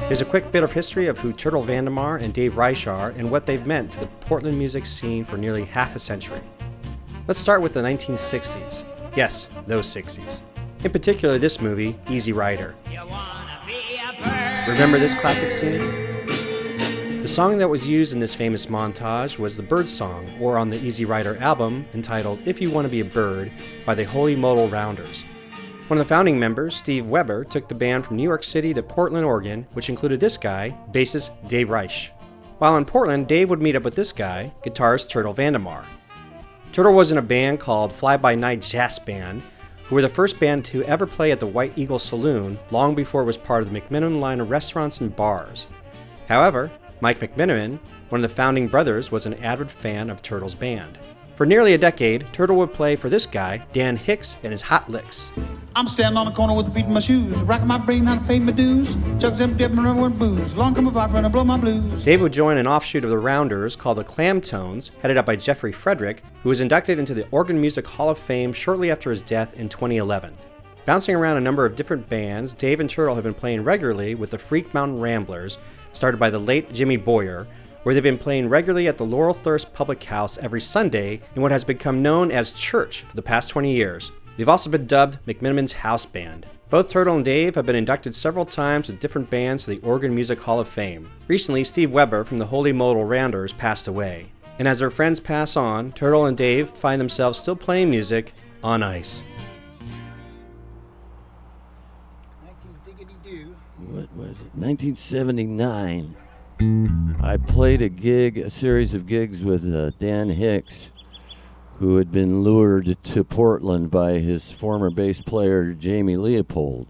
Here's a quick bit of history of who Turtle Vandermar and Dave Reich are and what they've meant to the Portland music scene for nearly half a century. Let's start with the 1960s. Yes, those 60s. In particular, this movie, Easy Rider. Remember this classic scene? The song that was used in this famous montage was the Bird Song, or on the Easy Rider album, entitled If You Want to Be a Bird, by the Holy Modal Rounders. One of the founding members, Steve Weber, took the band from New York City to Portland, Oregon, which included this guy, bassist Dave Reich. While in Portland, Dave would meet up with this guy, guitarist Turtle Vandermar. Turtle was in a band called Fly By Night Jazz Band, who were the first band to ever play at the White Eagle Saloon long before it was part of the McMenamin line of restaurants and bars. However, Mike McMenamin, one of the founding brothers, was an avid fan of Turtle's band. For nearly a decade, Turtle would play for this guy, Dan Hicks, and his Hot Licks. I'm standing on the corner with the feet in my shoes, racking my brain how to pay my dues, chugs them dipping around with booze, long come a vibrant and blow my blues. Dave would join an offshoot of the Rounders called the Clam Tones, headed up by Jeffrey Frederick, who was inducted into the Organ Music Hall of Fame shortly after his death in 2011. Bouncing around a number of different bands, Dave and Turtle have been playing regularly with the Freak Mountain Ramblers, started by the late Jimmy Boyer, where they've been playing regularly at the Laurel Thirst Public House every Sunday in what has become known as Church for the past 20 years. They've also been dubbed McMenamin's House Band. Both Turtle and Dave have been inducted several times with different bands to the Organ Music Hall of Fame. Recently, Steve Weber from the Holy Modal Rounders passed away. And as their friends pass on, Turtle and Dave find themselves still playing music on ice. What was it? 1979. I played a series of gigs with Dan Hicks, who had been lured to Portland by his former bass player, Jamie Leopold.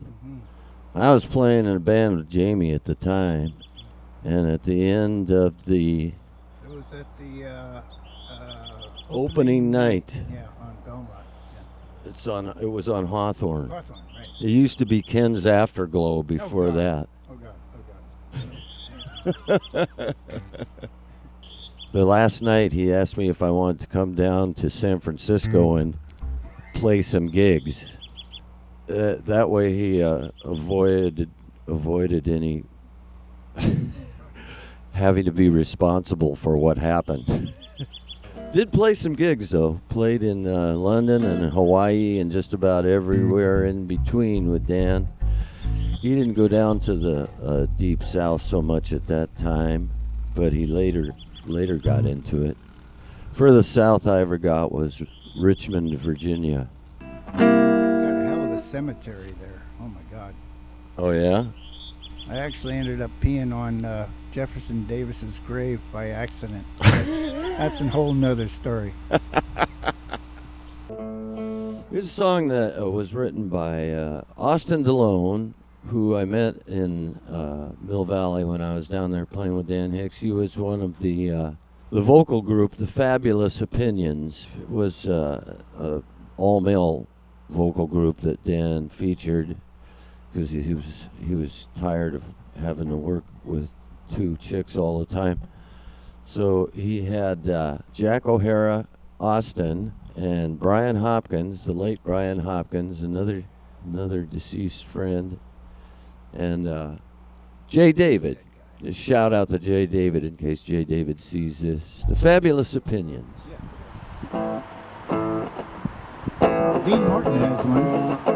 I was playing in a band with Jamie at the time, and at the end of the... It was at the opening night. Yeah, on Belmont. Yeah. It was on Hawthorne. Hawthorne, right. It used to be Ken's Afterglow before that. Oh, God. The last night he asked me if I wanted to come down to San Francisco and play some gigs. That way he avoided any having to be responsible for what happened. Did play some gigs though. Played in London and Hawaii and just about everywhere in between with Dan. He didn't go down to the Deep South so much at that time, but he later got into it. Furthest south I ever got was Richmond, Virginia. Got a hell of a cemetery there. Oh my God. Oh yeah? I actually ended up peeing on Jefferson Davis's grave by accident. That's a whole nother story. Here's a song that was written by Austin DeLone, who I met in Mill Valley when I was down there playing with Dan Hicks. He was one of the vocal group, the Fabulous Opinions. It was a all-male vocal group that Dan featured because he was tired of having to work with two chicks all the time. So he had Jack O'Hara, Austin, and Brian Hopkins, the late Brian Hopkins, another deceased friend, and Jay David. Just shout out to Jay David in case Jay David sees this. The Fabulous Opinions. Yeah. Dean Martin has one.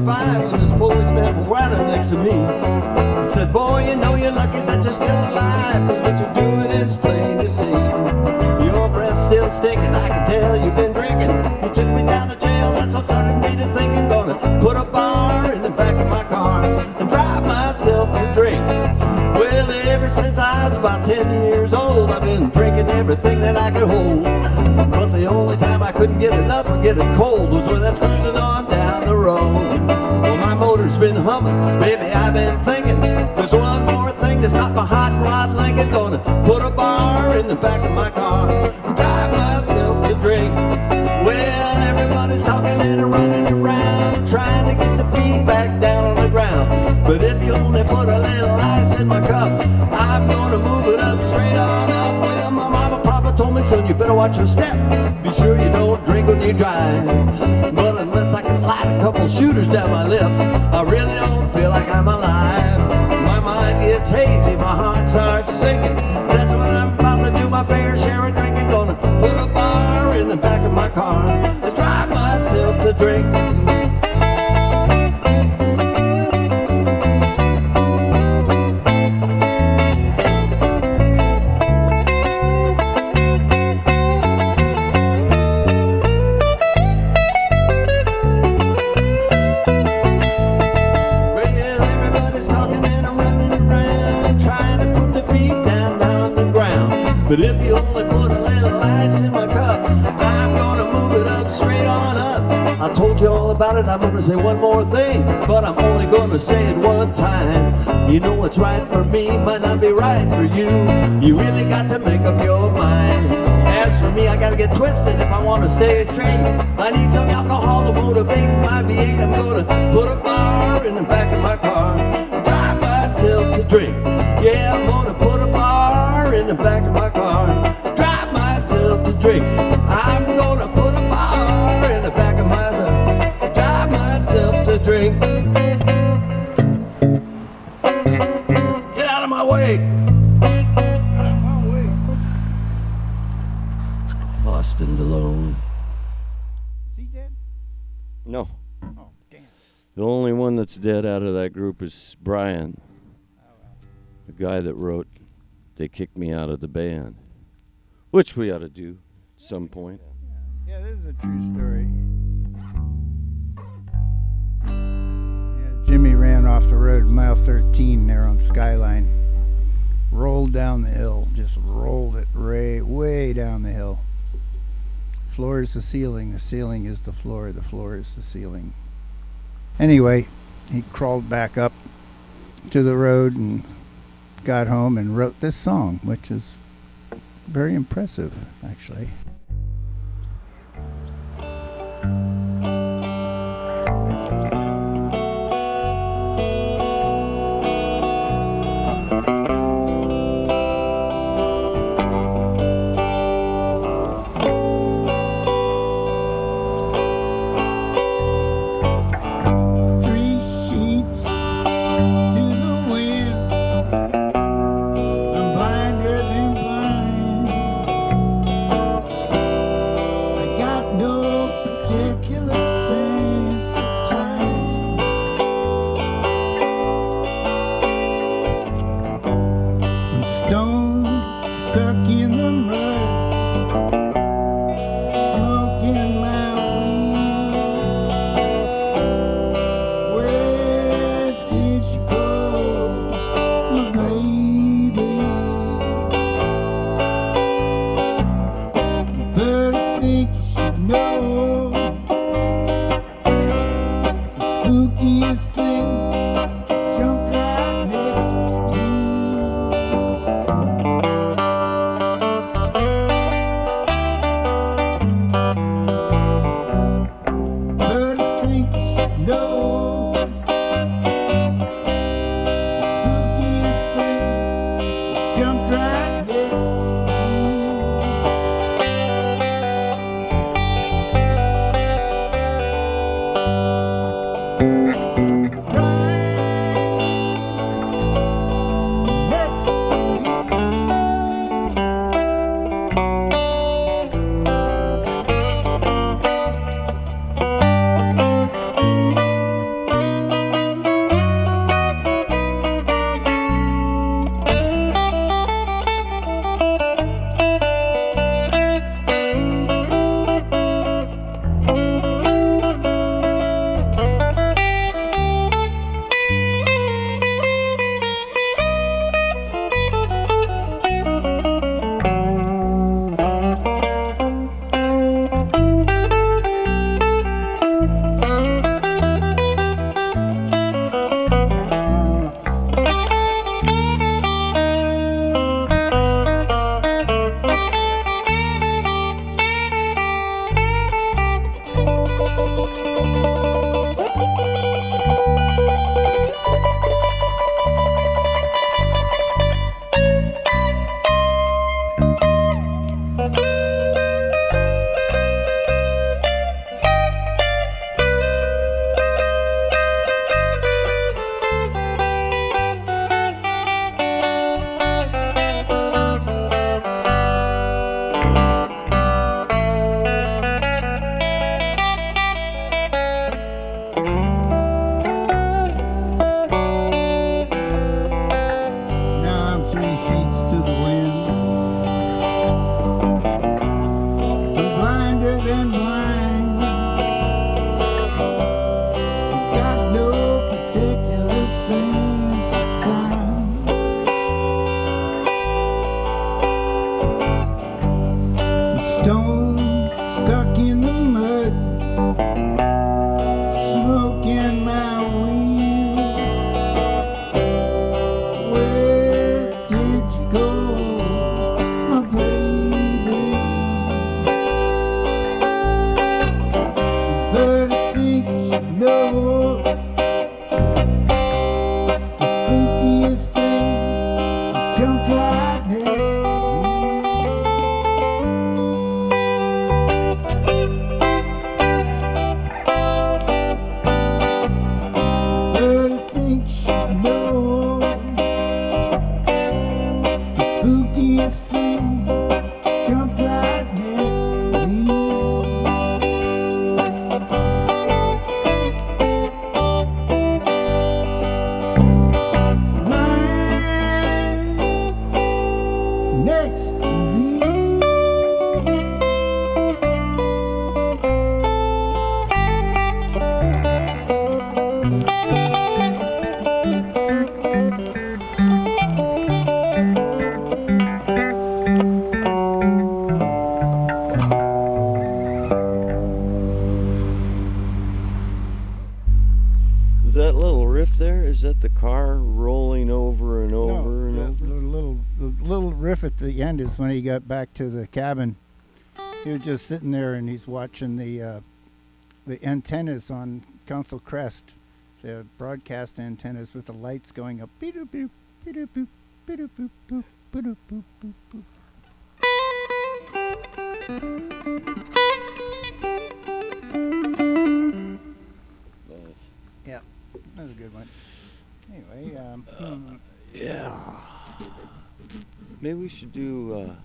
When this policeman was riding next to me, he said, "Boy, you know you're lucky that you're still alive, 'cause what you're doing is plain to see. Your breath's still stinking, I can tell you've been drinking. You took me down to jail, that's what started me to thinking. Gonna put a bar in the back of my car and drive myself to drink. Well, ever since I was about 10 years old, I've been drinking everything that I could hold. But the only time I couldn't get enough or get it cold was when I was cruising on down the road. Well, my motor's been humming, baby, I've been thinking. There's one more thing to stop my hot rod Lincoln. Gonna put a bar in the back of my car and drive myself to drink. Well, everybody's talking talking and a running around, trying to get the feet back down on the ground. But if you only put a little ice in my cup, I'm gonna move it up, straight on up. Well, my mama, papa told me, son, you better watch your step. Be sure you don't drink when you drive. But unless I can slide a couple shooters down my lips, I really don't feel like I'm alive. My mind gets hazy, my heart starts sinking. That's when I'm about to do my fair share of drinking. Gonna put a bar in the back of my car and drive myself to drink. But if you only put a little ice in my cup, I'm gonna move it up, straight on up. I told you all about it, I'm gonna say one more thing, but I'm only gonna say it one time. You know what's right for me might not be right for you. You really got to make up your mind. As for me, I gotta get twisted if I wanna stay straight. I need some alcohol to motivate my V8. I'm gonna put a bar in the back of my car, drive myself to drink. Yeah, I'm gonna put a bar in the back of my car, drive myself to drink. I'm gonna put a bar in the back of my car, drive myself to drink. Get out of my way! Austin Delone. Is he dead? No. Oh, damn. The only one that's dead out of that group is Brian, the guy that wrote They Kicked Me Out of the Band, which we ought to do at some point. Yeah, this is a true story. Yeah, Jimmy ran off the road, mile 13 there on Skyline. Rolled down the hill, just rolled it way down the hill. Floor is the ceiling is the floor is the ceiling. Anyway, he crawled back up to the road and got home and wrote this song, which is very impressive, actually. Now I'm 3 sheets to the wind. I'm blinder than blind. Got no particular sense of time. I'm stone stuck in the mud, smoke in my wheels. Where did you go, my baby? But I think you should know the spookiest thing is to jump right next to me. But I think you should know the spookiest thing, jump right next to me. Right next to me. Is that little riff there? Is that the car rolling over and over and No, over? the little riff at the end is when he got back to the cabin. He was just sitting there and he's watching the antennas on Council Crest, the broadcast antennas with the lights going up. Beep-doop-boop, beep-doop-boop, beep-doop-boop, boop, beep-doop-boop, boop, boop. Yeah, that was a good one. Anyway, Yeah. Maybe we should do